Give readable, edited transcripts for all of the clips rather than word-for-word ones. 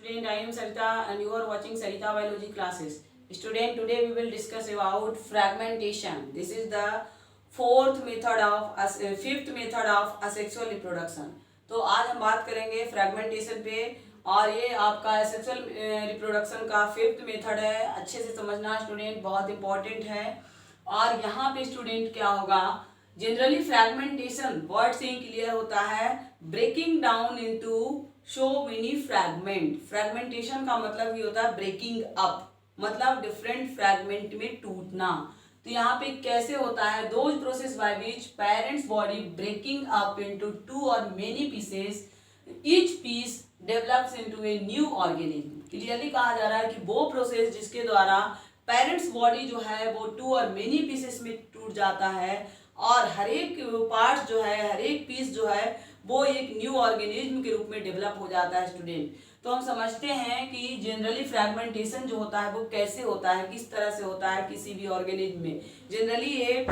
student, I am Sarita and you are watching Sarita Biology classes. Student, today we will discuss about fragmentation. This is the fifth method of asexual reproduction. तो आज हम बात करेंगे fragmentation पे और ये आपका asexual रिप्रोडक्शन का फिफ्थ मेथड है. अच्छे से समझना स्टूडेंट, बहुत इंपॉर्टेंट है. और यहाँ पे स्टूडेंट क्या होगा, जनरली फ्रैगमेंटेशन वर्ड से ही क्लियर होता है, breaking down into so many fragment. Fragmentation का मतलब ये होता है ब्रेकिंग अप, मतलब डिफरेंट फ्रैगमेंट में टूटना. तो यहाँ पे कैसे होता है, those process by which parents body breaking up into two और many pieces, each piece develops into a new organism. Clearly कहा जा रहा है कि वो प्रोसेस जिसके द्वारा पेरेंट्स बॉडी जो है वो टू और मेनी पीसेस में टूट जाता है और हर एक पार्ट जो है, हर एक पीस जो है वो एक न्यू ऑर्गेनिज्म के रूप में डेवलप हो जाता है स्टूडेंट. तो हम समझते हैं कि जनरली फ्रैगमेंटेशन जो होता है वो कैसे होता है, किस तरह से होता है किसी भी ऑर्गेनिज्म में. जनरली ये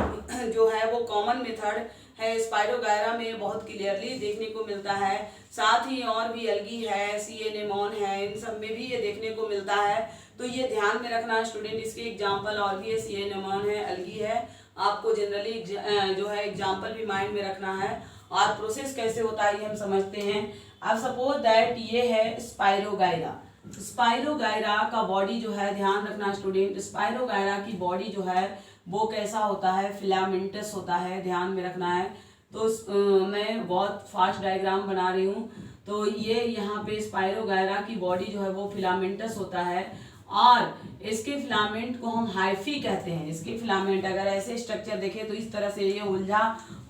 जो है वो कॉमन मेथड है, स्पाइरोगायरा में बहुत क्लियरली देखने को मिलता है. साथ ही और भी एल्गी है, सी एनेमोन है, इन सब में भी ये देखने को मिलता है. तो ये ध्यान में रखना स्टूडेंट. इसके एग्जाम्पल और भी है, सी एनेमोन है, एल्गी है. आपको जनरली जो है एग्जाम्पल भी माइंड में रखना है. और प्रोसेस कैसे होता है ये हम समझते हैं. अब सपोज दैट ये है स्पाइरोगायरा. स्पाइरोगायरा का बॉडी जो है, ध्यान रखना स्टूडेंट, स्पाइरोगायरा की बॉडी जो है वो कैसा होता है, फिलामेंटस होता है, ध्यान में रखना है. तो मैं बहुत फास्ट डायग्राम बना रही हूँ. तो ये यहाँ पे स्पाइरोगायरा की बॉडी जो है वो फिलामेंटस होता है और इसके फिलामेंट को हम हाइफी कहते हैं. इसके फिलामेंट अगर ऐसे स्ट्रक्चर देखें तो इस तरह से ये उलझा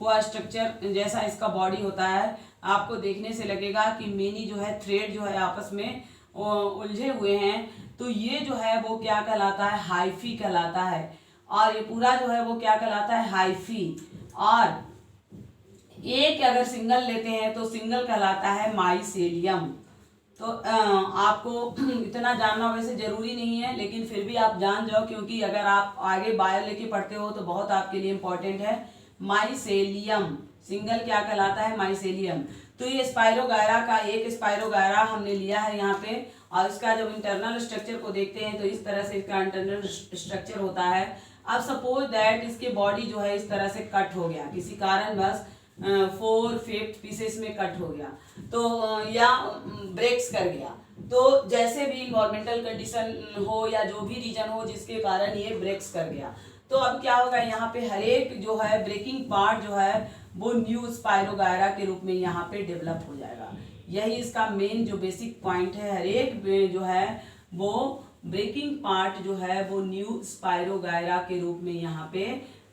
हुआ स्ट्रक्चर जैसा इसका बॉडी होता है. आपको देखने से लगेगा कि मेनी जो है थ्रेड जो है आपस में उलझे हुए हैं. तो ये जो है वो क्या कहलाता है, हाइफी कहलाता है. और ये पूरा जो है वो क्या कहलाता है, हाइफी. और एक अगर सिंगल लेते हैं तो सिंगल कहलाता है माइसेलियम. तो आपको इतना जानना वैसे जरूरी नहीं है, लेकिन फिर भी आप जान जाओ क्योंकि अगर आप आगे बायो लेके पढ़ते हो तो बहुत आपके लिए इंपॉर्टेंट है. माइसेलियम सिंगल क्या कहलाता है, माइसेलियम. तो ये स्पाइरोगायरा का एक स्पाइरोगायरा हमने लिया है यहाँ पे. और इसका जब इंटरनल स्ट्रक्चर को देखते हैं तो इस तरह से इसका इंटरनल स्ट्रक्चर होता है. अब सपोज दैट इसके बॉडी जो है इस तरह से कट हो गया, किसी कारण बस 4/5 पीसेस में कट हो गया तो या ब्रेक्स कर गया. तो जैसे भी इन्वायरमेंटल कंडीशन हो या जो भी रीजन हो जिसके कारण ये ब्रेक्स कर गया, तो अब क्या होगा, यहाँ पे हर एक जो है ब्रेकिंग पार्ट जो है वो न्यू स्पाइरोगायरा के रूप में यहाँ पे डेवलप हो जाएगा. यही इसका मेन जो बेसिक पॉइंट है. हर एक जो है वो ब्रेकिंग पार्ट जो है वो न्यू स्पाइरोगायरा के रूप में यहाँ पे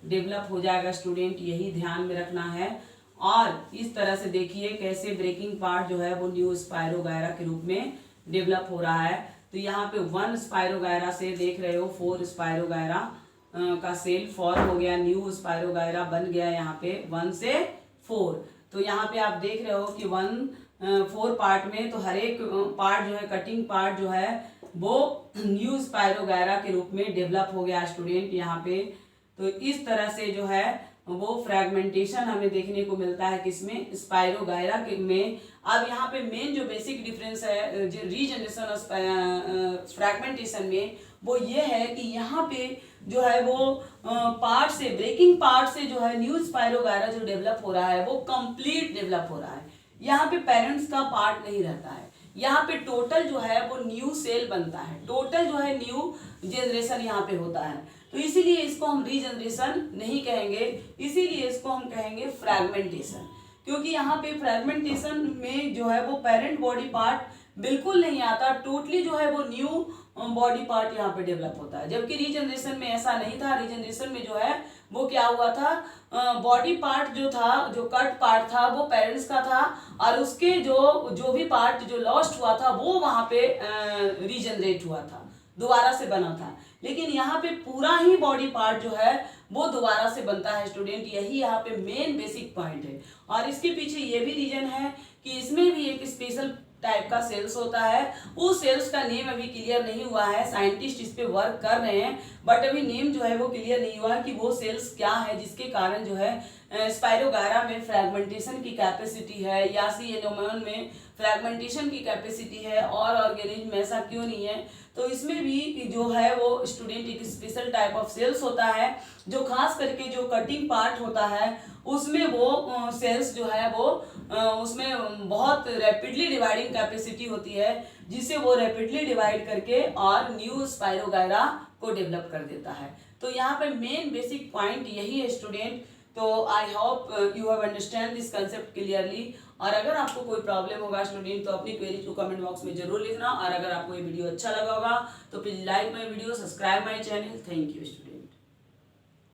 डेवलप हो जाएगा स्टूडेंट. यही ध्यान में रखना है. और इस तरह से देखिए कैसे ब्रेकिंग पार्ट जो है वो न्यू स्पाइरोगायरा के रूप में डेवलप हो रहा है. तो यहाँ पे 1 स्पाइरोगायरा से देख रहे हो 4 स्पाइरोगायरा का सेल फॉर्म हो गया, न्यू स्पाइरोगायरा बन गया यहाँ पे 1 से 4. तो यहाँ पे आप देख रहे हो कि 4 पार्ट में तो हर एक पार्ट जो है, कटिंग पार्ट जो है वो न्यू स्पाइरोगायरा के रूप में डेवलप हो गया स्टूडेंट यहाँ पे. तो इस तरह से जो है वो फ्रैगमेंटेशन हमें देखने को मिलता है किसमें, स्पाइरोगायरा के में. अब यहाँ पे मेन जो बेसिक डिफरेंस है रीजनरेशन और फ्रैगमेंटेशन में वो ये है कि यहाँ पे जो है वो पार्ट से, ब्रेकिंग पार्ट से जो है न्यू स्पाइरोगायरा जो डेवलप हो रहा है वो कंप्लीट डेवलप हो रहा है. यहाँ पे पेरेंट्स का पार्ट नहीं रहता है. यहाँ पे टोटल जो है वो न्यू सेल बनता है, टोटल जो है न्यू जनरेशन यहाँ पे होता है. तो इसीलिए इसको हम रीजनरेशन नहीं कहेंगे, इसीलिए इसको हम कहेंगे फ्रैगमेंटेशन. क्योंकि यहाँ पे फ्रैगमेंटेशन में जो है वो पेरेंट बॉडी पार्ट बिल्कुल नहीं आता, टोटली जो है वो न्यू बॉडी पार्ट यहाँ पे डेवलप होता है. जबकि रीजनरेशन में ऐसा नहीं था. रीजनरेशन में जो है वो क्या हुआ था, बॉडी पार्ट जो था, जो कट पार्ट था वो पेरेंट्स का था और उसके जो भी पार्ट जो लॉस्ट हुआ था वो वहाँ पे रीजनरेट हुआ था, दोबारा से बना था. लेकिन यहाँ पे पूरा ही बॉडी पार्ट जो है वो दोबारा से बनता है स्टूडेंट. यही यहाँ पे मेन बेसिक पॉइंट है. और इसके पीछे ये भी रीजन है कि इसमें भी एक स्पेशल टाइप का सेल्स होता है. उस सेल्स का नेम अभी क्लियर नहीं हुआ है, साइंटिस्ट इस पे वर्क कर रहे हैं, बट अभी नेम जो है वो क्लियर नहीं हुआ कि वो सेल्स क्या है जिसके कारण जो है स्पाइरोगायरा में फ्रैगमेंटेशन की कैपेसिटी है या सी एनोमोन में फ्रैगमेंटेशन की कैपेसिटी है और ऑर्गेनिज्म में ऐसा क्यों नहीं है। तो इसमें भी जो है वो स्टूडेंट एक स्पेशल टाइप ऑफ सेल्स होता है जो खास करके जो कटिंग पार्ट होता है उसमें वो सेल्स जो है वो उसमें बहुत रैपिडली डिवाइडिंग कैपेसिटी होती है जिससे वो रैपिडली डिवाइड करके और न्यू स्पाइरोगायरा को डेवलप कर देता है। तो यहाँ पे मेन बेसिक पॉइंट यही है स्टूडेंट। तो I hope you have understand this concept clearly. और अगर आपको कोई प्रॉब्लम होगा स्टूडेंट तो अपनी क्वेरी को कमेंट बॉक्स में जरूर लिखना। और अगर आपको ये वीडियो अच्छा लगा होगा तो please like my video, subscribe my channel. Thank you student.